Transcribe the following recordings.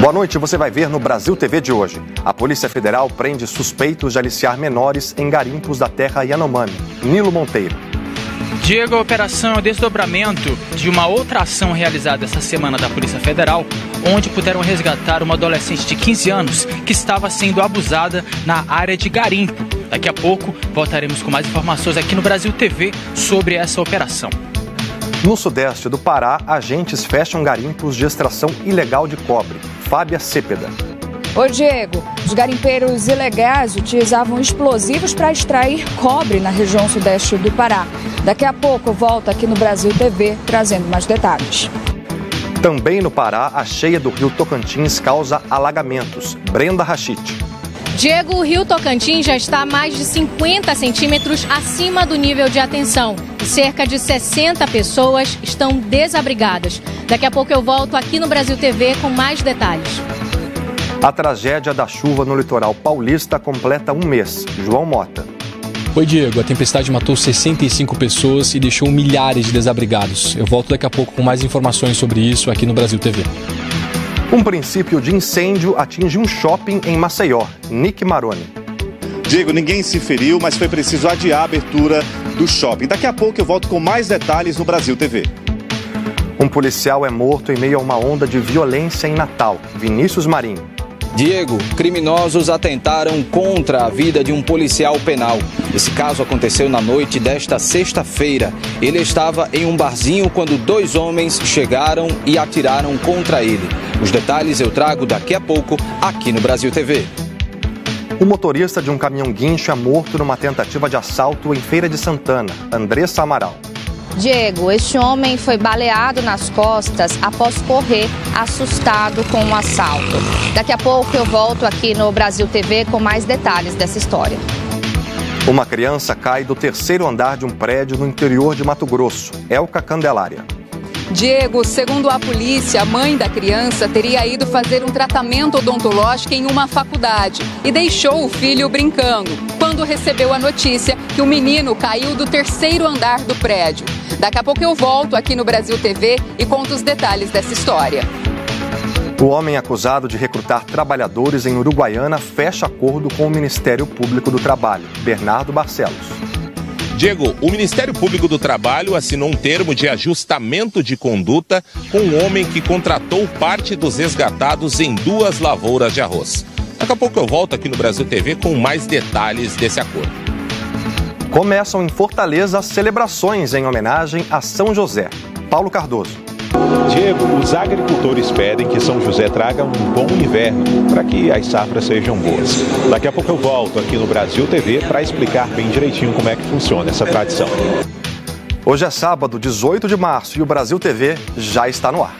Boa noite, você vai ver no Brasil TV de hoje. A Polícia Federal prende suspeitos de aliciar menores em garimpos da terra Yanomami. Nilo Monteiro. Diego, a operação é o desdobramento de uma outra ação realizada essa semana da Polícia Federal, onde puderam resgatar uma adolescente de 15 anos que estava sendo abusada na área de garimpo. Daqui a pouco voltaremos com mais informações aqui no Brasil TV sobre essa operação. No sudeste do Pará, agentes fecham garimpos de extração ilegal de cobre. Fábia Cepeda. Oi, Diego. Os garimpeiros ilegais utilizavam explosivos para extrair cobre na região sudeste do Pará. Daqui a pouco eu volto aqui no Brasil TV trazendo mais detalhes. Também no Pará, a cheia do rio Tocantins causa alagamentos. Brenda Rachid. Diego, o rio Tocantins já está a mais de 50 centímetros acima do nível de atenção. E cerca de 60 pessoas estão desabrigadas. Daqui a pouco eu volto aqui no Brasil TV com mais detalhes. A tragédia da chuva no litoral paulista completa um mês. João Mota. Oi, Diego. A tempestade matou 65 pessoas e deixou milhares de desabrigados. Eu volto daqui a pouco com mais informações sobre isso aqui no Brasil TV. Um princípio de incêndio atinge um shopping em Maceió. Nick Maroni. Diego, ninguém se feriu, mas foi preciso adiar a abertura do shopping. Daqui a pouco eu volto com mais detalhes no Brasil TV. Um policial é morto em meio a uma onda de violência em Natal. Vinícius Marinho. Diego, criminosos atentaram contra a vida de um policial penal. Esse caso aconteceu na noite desta sexta-feira. Ele estava em um barzinho quando dois homens chegaram e atiraram contra ele. Os detalhes eu trago daqui a pouco aqui no Brasil TV. O motorista de um caminhão guincho é morto numa tentativa de assalto em Feira de Santana. Andressa Amaral. Diego, este homem foi baleado nas costas após correr assustado com um assalto. Daqui a pouco eu volto aqui no Brasil TV com mais detalhes dessa história. Uma criança cai do terceiro andar de um prédio no interior de Mato Grosso. Elka Candelária. Diego, segundo a polícia, a mãe da criança teria ido fazer um tratamento odontológico em uma faculdade e deixou o filho brincando, quando recebeu a notícia que o menino caiu do terceiro andar do prédio. Daqui a pouco eu volto aqui no Brasil TV e conto os detalhes dessa história. O homem acusado de recrutar trabalhadores em Uruguaiana fecha acordo com o Ministério Público do Trabalho. Bernardo Barcelos. Diego, o Ministério Público do Trabalho assinou um termo de ajustamento de conduta com um homem que contratou parte dos resgatados em 2 lavouras de arroz. Daqui a pouco eu volto aqui no Brasil TV com mais detalhes desse acordo. Começam em Fortaleza as celebrações em homenagem a São José. Paulo Cardoso. Diego, os agricultores pedem que São José traga um bom inverno para que as safras sejam boas. Daqui a pouco eu volto aqui no Brasil TV para explicar bem direitinho como é que funciona essa tradição. Hoje é sábado, 18 de março, e o Brasil TV já está no ar.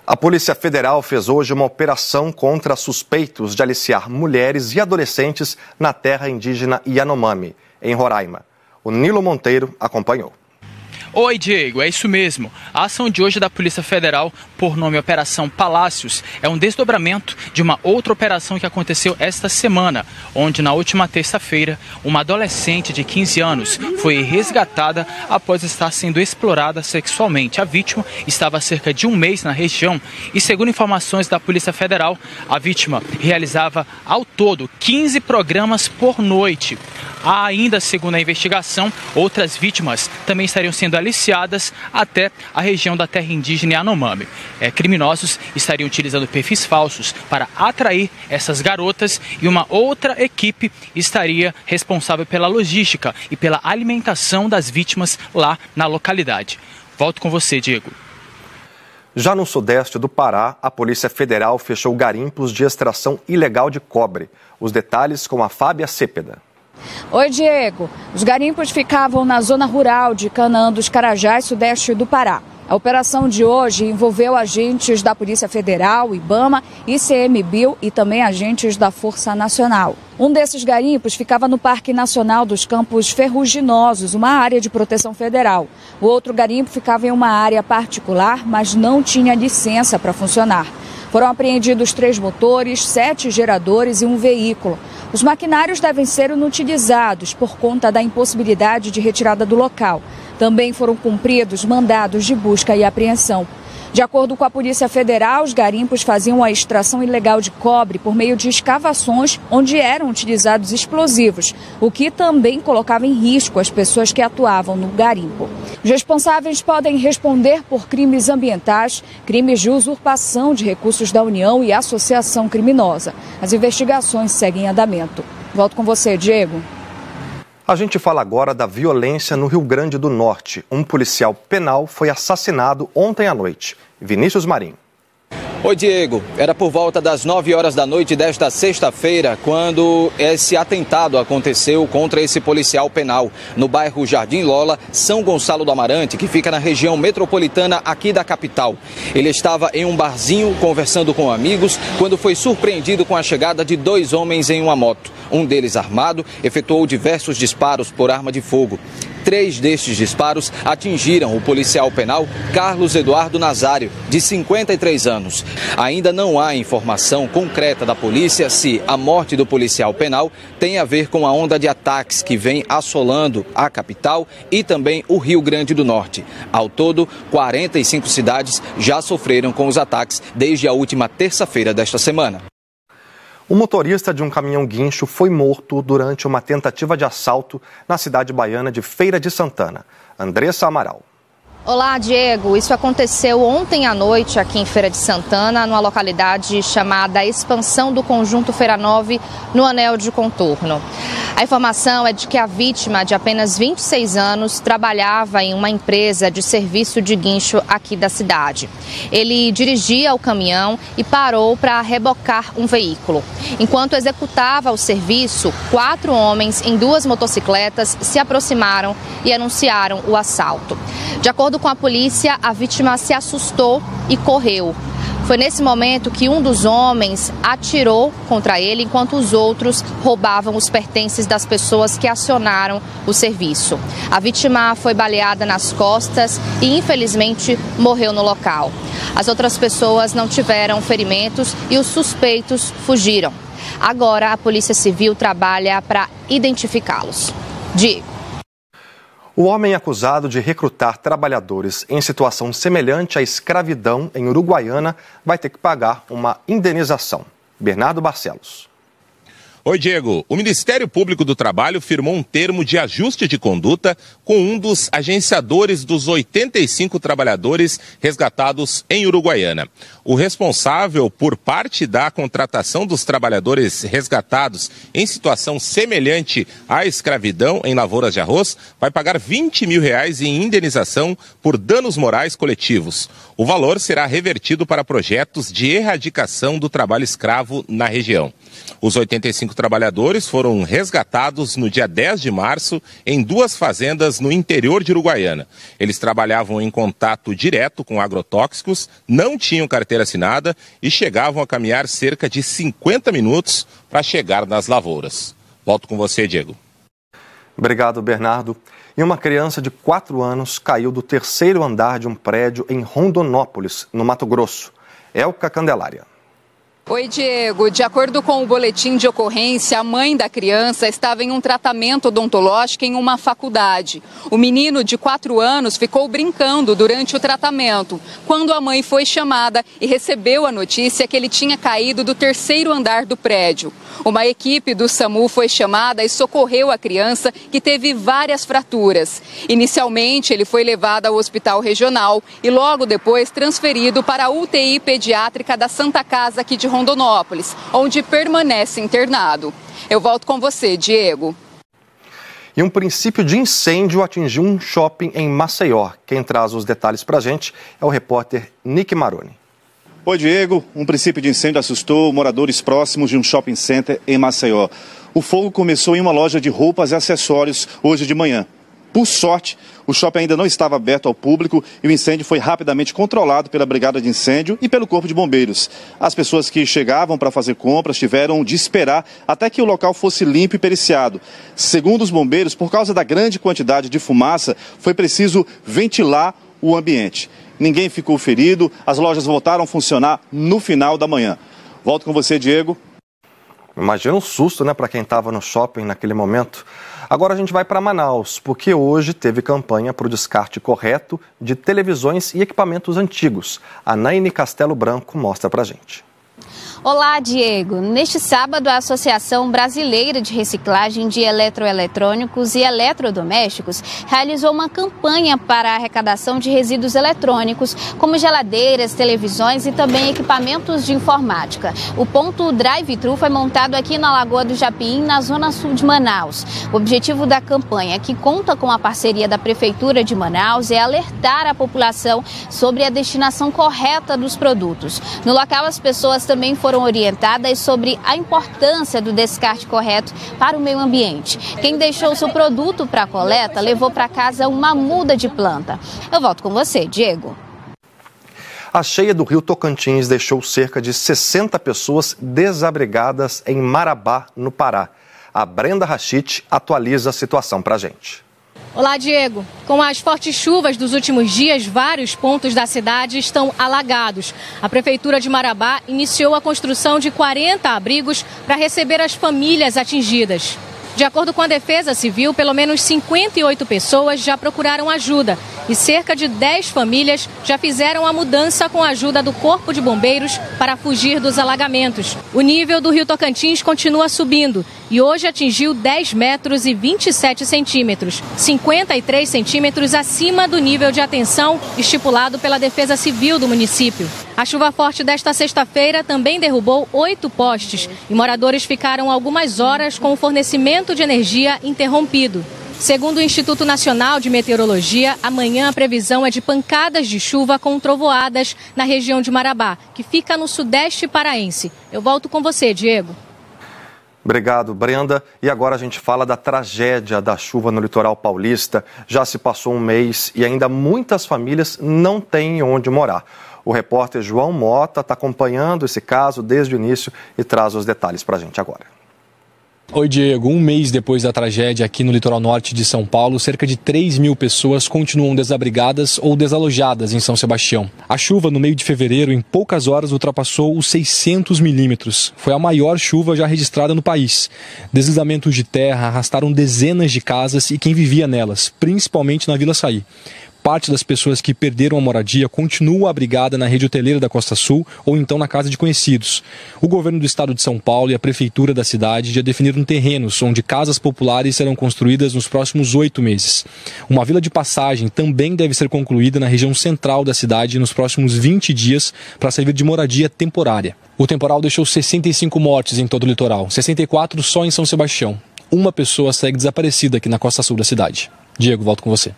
A Polícia Federal fez hoje uma operação contra suspeitos de aliciar mulheres e adolescentes na terra indígena Yanomami, em Roraima. O Nilo Monteiro acompanhou. Oi, Diego, é isso mesmo. A ação de hoje da Polícia Federal, por nome Operação Palácios, é um desdobramento de uma outra operação que aconteceu esta semana, onde na última terça-feira, uma adolescente de 15 anos foi resgatada após estar sendo explorada sexualmente. A vítima estava há cerca de um mês na região e, segundo informações da Polícia Federal, a vítima realizava ao todo 15 programas por noite. Ainda segundo a investigação, outras vítimas também estariam sendo aliciadas até a região da terra indígena Yanomami. Criminosos estariam utilizando perfis falsos para atrair essas garotas e uma outra equipe estaria responsável pela logística e pela alimentação das vítimas lá na localidade. Volto com você, Diego. Já no sudeste do Pará, a Polícia Federal fechou garimpos de extração ilegal de cobre. Os detalhes com a Fábia Cepeda. Oi, Diego. Os garimpos ficavam na zona rural de Canaã dos Carajás, sudeste do Pará. A operação de hoje envolveu agentes da Polícia Federal, IBAMA, ICMBio e também agentes da Força Nacional. Um desses garimpos ficava no Parque Nacional dos Campos Ferruginosos, uma área de proteção federal. O outro garimpo ficava em uma área particular, mas não tinha licença para funcionar. Foram apreendidos 3 motores, 7 geradores e um veículo. Os maquinários devem ser inutilizados por conta da impossibilidade de retirada do local. Também foram cumpridos mandados de busca e apreensão. De acordo com a Polícia Federal, os garimpos faziam a extração ilegal de cobre por meio de escavações onde eram utilizados explosivos, o que também colocava em risco as pessoas que atuavam no garimpo. Os responsáveis podem responder por crimes ambientais, crimes de usurpação de recursos da União e associação criminosa. As investigações seguem em andamento. Volto com você, Diego. A gente fala agora da violência no Rio Grande do Norte. Um policial penal foi assassinado ontem à noite. Vinícius Marinho. Oi, Diego. Era por volta das 9 horas da noite desta sexta-feira quando esse atentado aconteceu contra esse policial penal no bairro Jardim Lola, São Gonçalo do Amarante, que fica na região metropolitana aqui da capital. Ele estava em um barzinho conversando com amigos quando foi surpreendido com a chegada de 2 homens em uma moto. Um deles armado efetuou diversos disparos por arma de fogo. 3 destes disparos atingiram o policial penal Carlos Eduardo Nazário, de 53 anos. Ainda não há informação concreta da polícia se a morte do policial penal tem a ver com a onda de ataques que vem assolando a capital e também o Rio Grande do Norte. Ao todo, 45 cidades já sofreram com os ataques desde a última terça-feira desta semana. O motorista de um caminhão guincho foi morto durante uma tentativa de assalto na cidade baiana de Feira de Santana. Andressa Amaral. Olá, Diego. Isso aconteceu ontem à noite aqui em Feira de Santana, numa localidade chamada Expansão do Conjunto Feira 9, no Anel de Contorno. A informação é de que a vítima, de apenas 26 anos, trabalhava em uma empresa de serviço de guincho aqui da cidade. Ele dirigia o caminhão e parou para rebocar um veículo. Enquanto executava o serviço, 4 homens em 2 motocicletas se aproximaram e anunciaram o assalto. De acordo com a polícia, a vítima se assustou e correu. Foi nesse momento que um dos homens atirou contra ele, enquanto os outros roubavam os pertences das pessoas que acionaram o serviço. A vítima foi baleada nas costas e, infelizmente, morreu no local. As outras pessoas não tiveram ferimentos e os suspeitos fugiram. Agora, a Polícia Civil trabalha para identificá-los. Diego. O homem acusado de recrutar trabalhadores em situação semelhante à escravidão em Uruguaiana vai ter que pagar uma indenização. Bernardo Barcelos. Oi, Diego. O Ministério Público do Trabalho firmou um termo de ajuste de conduta com um dos agenciadores dos 85 trabalhadores resgatados em Uruguaiana. O responsável por parte da contratação dos trabalhadores resgatados em situação semelhante à escravidão em lavouras de arroz vai pagar R$20 mil em indenização por danos morais coletivos. O valor será revertido para projetos de erradicação do trabalho escravo na região. Os 85 trabalhadores foram resgatados no dia 10 de março em 2 fazendas no interior de Uruguaiana. Eles trabalhavam em contato direto com agrotóxicos, não tinham carteira assinada e chegavam a caminhar cerca de 50 minutos para chegar nas lavouras. Volto com você, Diego. Obrigado, Bernardo. E uma criança de 4 anos caiu do 3º andar de um prédio em Rondonópolis, no Mato Grosso. Elka Candelária. Oi, Diego. De acordo com o boletim de ocorrência, a mãe da criança estava em um tratamento odontológico em uma faculdade. O menino de 4 anos ficou brincando durante o tratamento, quando a mãe foi chamada e recebeu a notícia que ele tinha caído do 3º andar do prédio. Uma equipe do SAMU foi chamada e socorreu a criança, que teve várias fraturas. Inicialmente, ele foi levado ao hospital regional e logo depois transferido para a UTI pediátrica da Santa Casa aqui de Rondonópolis, onde permanece internado. Eu volto com você, Diego. E um princípio de incêndio atingiu um shopping em Maceió. Quem traz os detalhes pra gente é o repórter Nick Maroni. Oi, Diego. Um princípio de incêndio assustou moradores próximos de um shopping center em Maceió. O fogo começou em uma loja de roupas e acessórios hoje de manhã. Por sorte, o shopping ainda não estava aberto ao público e o incêndio foi rapidamente controlado pela Brigada de Incêndio e pelo Corpo de Bombeiros. As pessoas que chegavam para fazer compras tiveram de esperar até que o local fosse limpo e periciado. Segundo os bombeiros, por causa da grande quantidade de fumaça, foi preciso ventilar o ambiente. Ninguém ficou ferido, as lojas voltaram a funcionar no final da manhã. Volto com você, Diego. Imagina um susto, né, para quem estava no shopping naquele momento. Agora a gente vai para Manaus, porque hoje teve campanha para o descarte correto de televisões e equipamentos antigos. A Naine Castelo Branco mostra para a gente. Olá, Diego. Neste sábado, a Associação Brasileira de Reciclagem de Eletroeletrônicos e Eletrodomésticos realizou uma campanha para a arrecadação de resíduos eletrônicos, como geladeiras, televisões e também equipamentos de informática. O ponto drive-thru foi montado aqui na Lagoa do Japim, na zona sul de Manaus. O objetivo da campanha, que conta com a parceria da Prefeitura de Manaus, é alertar a população sobre a destinação correta dos produtos. No local, as pessoas também foram orientadas sobre a importância do descarte correto para o meio ambiente. Quem deixou seu produto para coleta levou para casa uma muda de planta. Eu volto com você, Diego. A cheia do rio Tocantins deixou cerca de 60 pessoas desabrigadas em Marabá, no Pará. A Brenda Rachit atualiza a situação para a gente. Olá, Diego. Com as fortes chuvas dos últimos dias, vários pontos da cidade estão alagados. A Prefeitura de Marabá iniciou a construção de 40 abrigos para receber as famílias atingidas. De acordo com a Defesa Civil, pelo menos 58 pessoas já procuraram ajuda e cerca de 10 famílias já fizeram a mudança com a ajuda do Corpo de Bombeiros para fugir dos alagamentos. O nível do rio Tocantins continua subindo e hoje atingiu 10 metros e 27 centímetros, 53 centímetros acima do nível de atenção estipulado pela Defesa Civil do município. A chuva forte desta sexta-feira também derrubou 8 postes e moradores ficaram algumas horas com o fornecimento de energia interrompido. Segundo o Instituto Nacional de Meteorologia, amanhã a previsão é de pancadas de chuva com trovoadas na região de Marabá, que fica no sudeste paraense. Eu volto com você, Diego. Obrigado, Brenda. E agora a gente fala da tragédia da chuva no litoral paulista. Já se passou um mês e ainda muitas famílias não têm onde morar. O repórter João Mota está acompanhando esse caso desde o início e traz os detalhes para a gente agora. Oi, Diego. Um mês depois da tragédia aqui no litoral norte de São Paulo, cerca de 3 mil pessoas continuam desabrigadas ou desalojadas em São Sebastião. A chuva no meio de fevereiro, em poucas horas, ultrapassou os 600 milímetros. Foi a maior chuva já registrada no país. Deslizamentos de terra arrastaram dezenas de casas e quem vivia nelas, principalmente na Vila Saí. Parte das pessoas que perderam a moradia continua abrigada na rede hoteleira da Costa Sul ou então na casa de conhecidos. O governo do estado de São Paulo e a prefeitura da cidade já definiram terrenos onde casas populares serão construídas nos próximos 8 meses. Uma vila de passagem também deve ser concluída na região central da cidade nos próximos 20 dias para servir de moradia temporária. O temporal deixou 65 mortes em todo o litoral, 64 só em São Sebastião. Uma pessoa segue desaparecida aqui na Costa Sul da cidade. Diego, volto com você.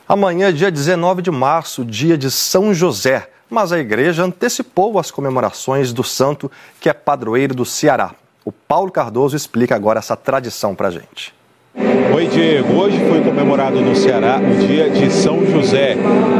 Amanhã, dia 19 de março, dia de São José, mas a igreja antecipou as comemorações do santo que é padroeiro do Ceará. O Paulo Cardoso explica agora essa tradição para a gente. Oi, Diego. Hoje foi comemorado no Ceará o dia de São José.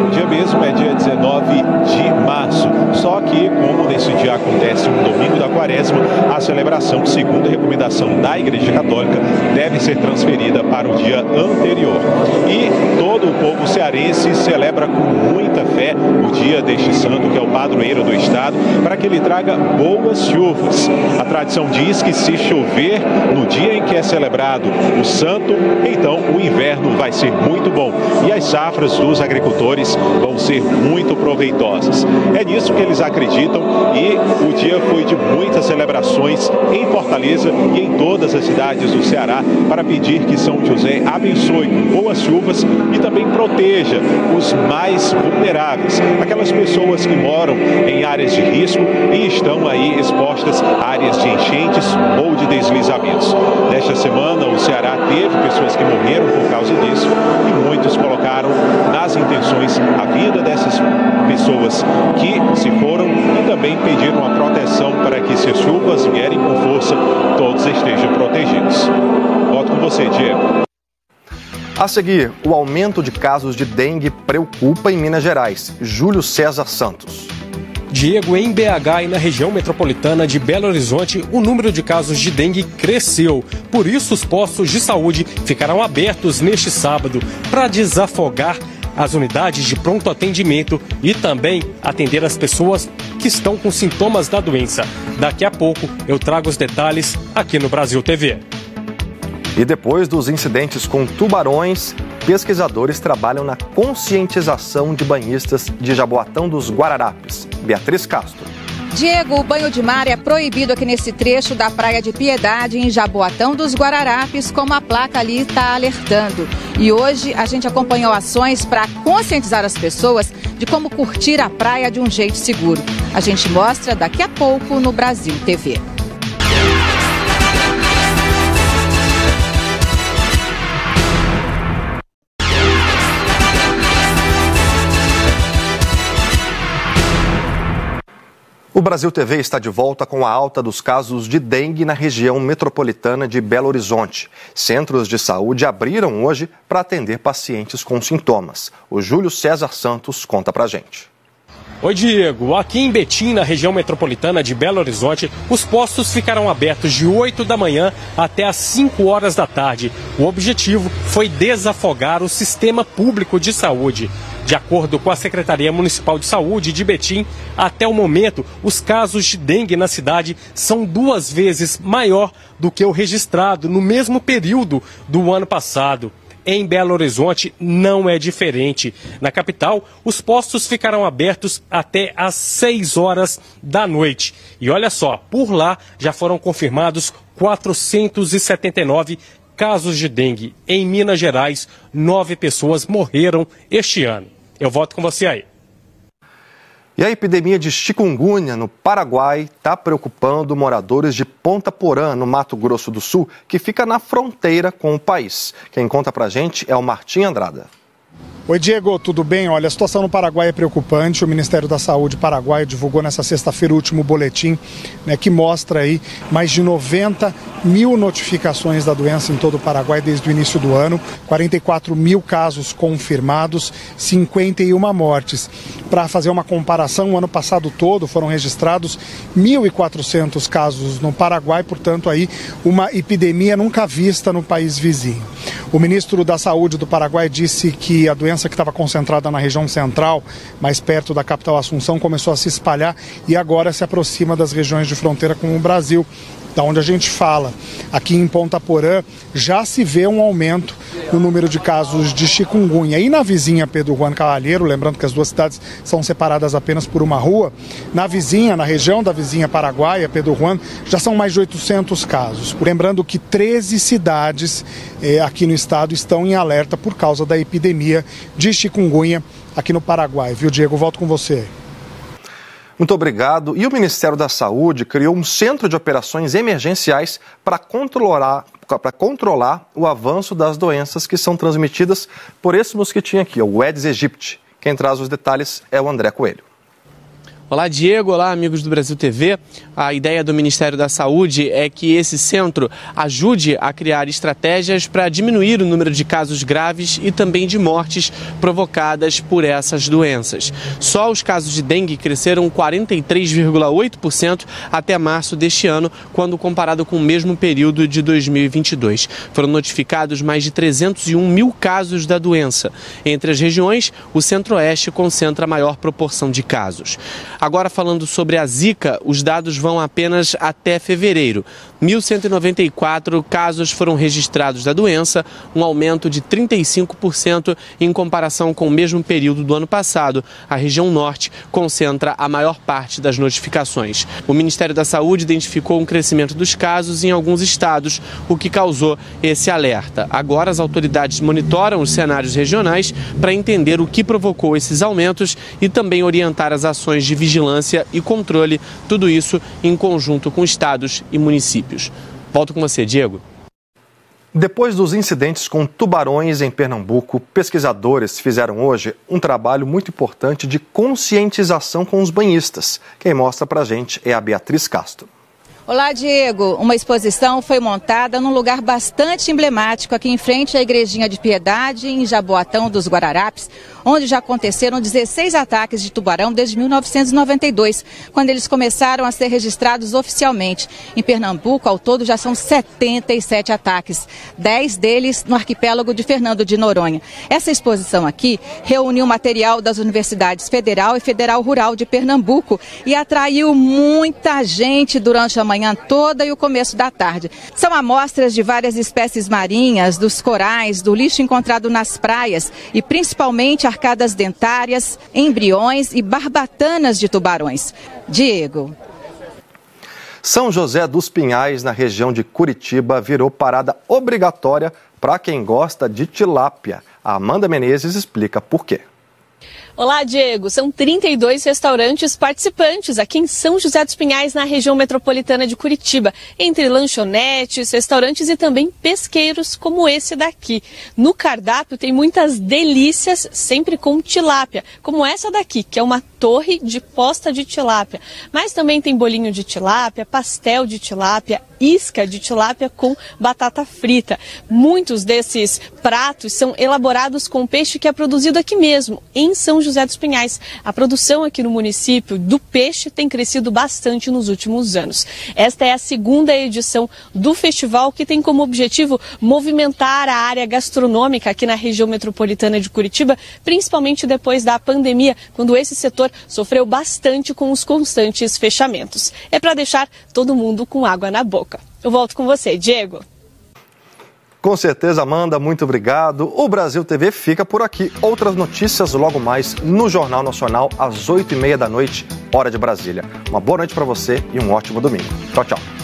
O dia mesmo é dia 19 de março. Só que, como nesse dia acontece um domingo da quaresma, a celebração, segundo a recomendação da Igreja Católica, deve ser transferida para o dia anterior. E todo o povo cearense celebra com muita fé o dia deste santo, que é o padroeiro do estado, para que ele traga boas chuvas. A tradição diz que se chover no dia em que é celebrado o santo, então o inverno vai ser muito bom e as safras dos agricultores vão ser muito proveitosas. É nisso que eles acreditam e o dia foi de muitas celebrações em Fortaleza e em todas as cidades do Ceará para pedir que São José abençoe com boas chuvas e também proteja os mais vulneráveis, aquelas pessoas que moram em áreas de risco e estão aí expostas a áreas de enchentes ou de deslizamentos. Nesta semana o Ceará teve pessoas que morreram por causa disso e muitos colocaram nas intenções a vida dessas pessoas que se foram e também pediram a proteção para que, se as chuvas vierem com força, todos estejam protegidos. Volto com você, Diego. A seguir, o aumento de casos de dengue preocupa em Minas Gerais. Júlio César Santos. Diego, em BH e na região metropolitana de Belo Horizonte, o número de casos de dengue cresceu. Por isso, os postos de saúde ficarão abertos neste sábado para desafogar as unidades de pronto atendimento e também atender as pessoas que que estão com sintomas da doença. Daqui a pouco eu trago os detalhes aqui no Brasil TV. E depois dos incidentes com tubarões, pesquisadores trabalham na conscientização de banhistas de Jaboatão dos Guararapes. Beatriz Castro. Diego, o banho de mar é proibido aqui nesse trecho da Praia de Piedade, em Jaboatão dos Guararapes, como a placa ali está alertando. E hoje a gente acompanhou ações para conscientizar as pessoas de como curtir a praia de um jeito seguro. A gente mostra daqui a pouco no Brasil TV. O Brasil TV está de volta com a alta dos casos de dengue na região metropolitana de Belo Horizonte. Centros de saúde abriram hoje para atender pacientes com sintomas. O Júlio César Santos conta pra gente. Oi, Diego. Aqui em Betim, na região metropolitana de Belo Horizonte, os postos ficaram abertos de 8 da manhã até às 5 horas da tarde. O objetivo foi desafogar o sistema público de saúde. De acordo com a Secretaria Municipal de Saúde de Betim, até o momento, os casos de dengue na cidade são 2 vezes maior do que o registrado no mesmo período do ano passado. Em Belo Horizonte não é diferente. Na capital, os postos ficarão abertos até às 6 horas da noite. E olha só, por lá já foram confirmados 479 casos de dengue. Em Minas Gerais, 9 pessoas morreram este ano. Eu volto com você aí. E a epidemia de chikungunya no Paraguai está preocupando moradores de Ponta Porã, no Mato Grosso do Sul, que fica na fronteira com o país. Quem conta pra gente é o Martim Andrada. Oi, Diego, tudo bem? Olha, a situação no Paraguai é preocupante. O Ministério da Saúde paraguaio divulgou nessa sexta-feira o último boletim, que mostra aí mais de 90 mil notificações da doença em todo o Paraguai desde o início do ano, 44 mil casos confirmados, 51 mortes. Para fazer uma comparação, o ano passado todo foram registrados 1.400 casos no Paraguai, portanto aí uma epidemia nunca vista no país vizinho. O ministro da Saúde do Paraguai disse que a doença que estava concentrada na região central, mais perto da capital Assunção, começou a se espalhar e agora se aproxima das regiões de fronteira com o Brasil, da onde a gente fala. Aqui em Ponta Porã já se vê um aumento no número de casos de chikungunya. E na vizinha Pedro Juan Cavalheiro, lembrando que as duas cidades são separadas apenas por uma rua, na região da vizinha paraguaia, Pedro Juan, já são mais de 800 casos. Lembrando que 13 cidades aqui no estado estão em alerta por causa da epidemia de chikungunya aqui no Paraguai. Viu, Diego? Volto com você. Muito obrigado. E o Ministério da Saúde criou um centro de operações emergenciais para controlar o avanço das doenças que são transmitidas por esse mosquitinho aqui, o Aedes aegypti. Quem traz os detalhes é o André Coelho. Olá, Diego. Olá, amigos do Brasil TV. A ideia do Ministério da Saúde é que esse centro ajude a criar estratégias para diminuir o número de casos graves e também de mortes provocadas por essas doenças. Só os casos de dengue cresceram 43,8% até março deste ano, quando comparado com o mesmo período de 2022. Foram notificados mais de 301 mil casos da doença. Entre as regiões, o Centro-Oeste concentra a maior proporção de casos. Agora, falando sobre a Zika, os dados vão apenas até fevereiro. 1.194 casos foram registrados da doença, um aumento de 35% em comparação com o mesmo período do ano passado. A região norte concentra a maior parte das notificações. O Ministério da Saúde identificou um crescimento dos casos em alguns estados, o que causou esse alerta. Agora, as autoridades monitoram os cenários regionais para entender o que provocou esses aumentos e também orientar as ações de vigilância e controle, tudo isso em conjunto com estados e municípios. Volto com você, Diego. Depois dos incidentes com tubarões em Pernambuco, pesquisadores fizeram hoje um trabalho muito importante de conscientização com os banhistas. Quem mostra pra gente é a Beatriz Castro. Olá, Diego. Uma exposição foi montada num lugar bastante emblemático aqui em frente à Igrejinha de Piedade, em Jaboatão dos Guararapes, onde já aconteceram 16 ataques de tubarão desde 1992, quando eles começaram a ser registrados oficialmente. Em Pernambuco, ao todo, já são 77 ataques, 10 deles no arquipélago de Fernando de Noronha. Essa exposição aqui reuniu material das universidades Federal e Federal Rural de Pernambuco e atraiu muita gente durante a manhã toda e o começo da tarde. São amostras de várias espécies marinhas, dos corais, do lixo encontrado nas praias e principalmente arcadas dentárias, embriões e barbatanas de tubarões. Diego. São José dos Pinhais, na região de Curitiba, virou parada obrigatória para quem gosta de tilápia. A Amanda Menezes explica por quê. Olá, Diego. São 32 restaurantes participantes aqui em São José dos Pinhais, na região metropolitana de Curitiba, entre lanchonetes, restaurantes e também pesqueiros como esse daqui. No cardápio tem muitas delícias, sempre com tilápia, como essa daqui, que é uma torre de posta de tilápia. Mas também tem bolinho de tilápia, pastel de tilápia, isca de tilápia com batata frita. Muitos desses pratos são elaborados com peixe que é produzido aqui mesmo, em São José dos Pinhais. A produção aqui no município do peixe tem crescido bastante nos últimos anos. Esta é a segunda edição do festival, que tem como objetivo movimentar a área gastronômica aqui na região metropolitana de Curitiba, principalmente depois da pandemia, quando esse setor sofreu bastante com os constantes fechamentos. É para deixar todo mundo com água na boca. Eu volto com você, Diego. Com certeza, Amanda, muito obrigado. O Brasil TV fica por aqui. Outras notícias logo mais no Jornal Nacional, às 8h30 da noite, hora de Brasília. Uma boa noite para você e um ótimo domingo. Tchau, tchau.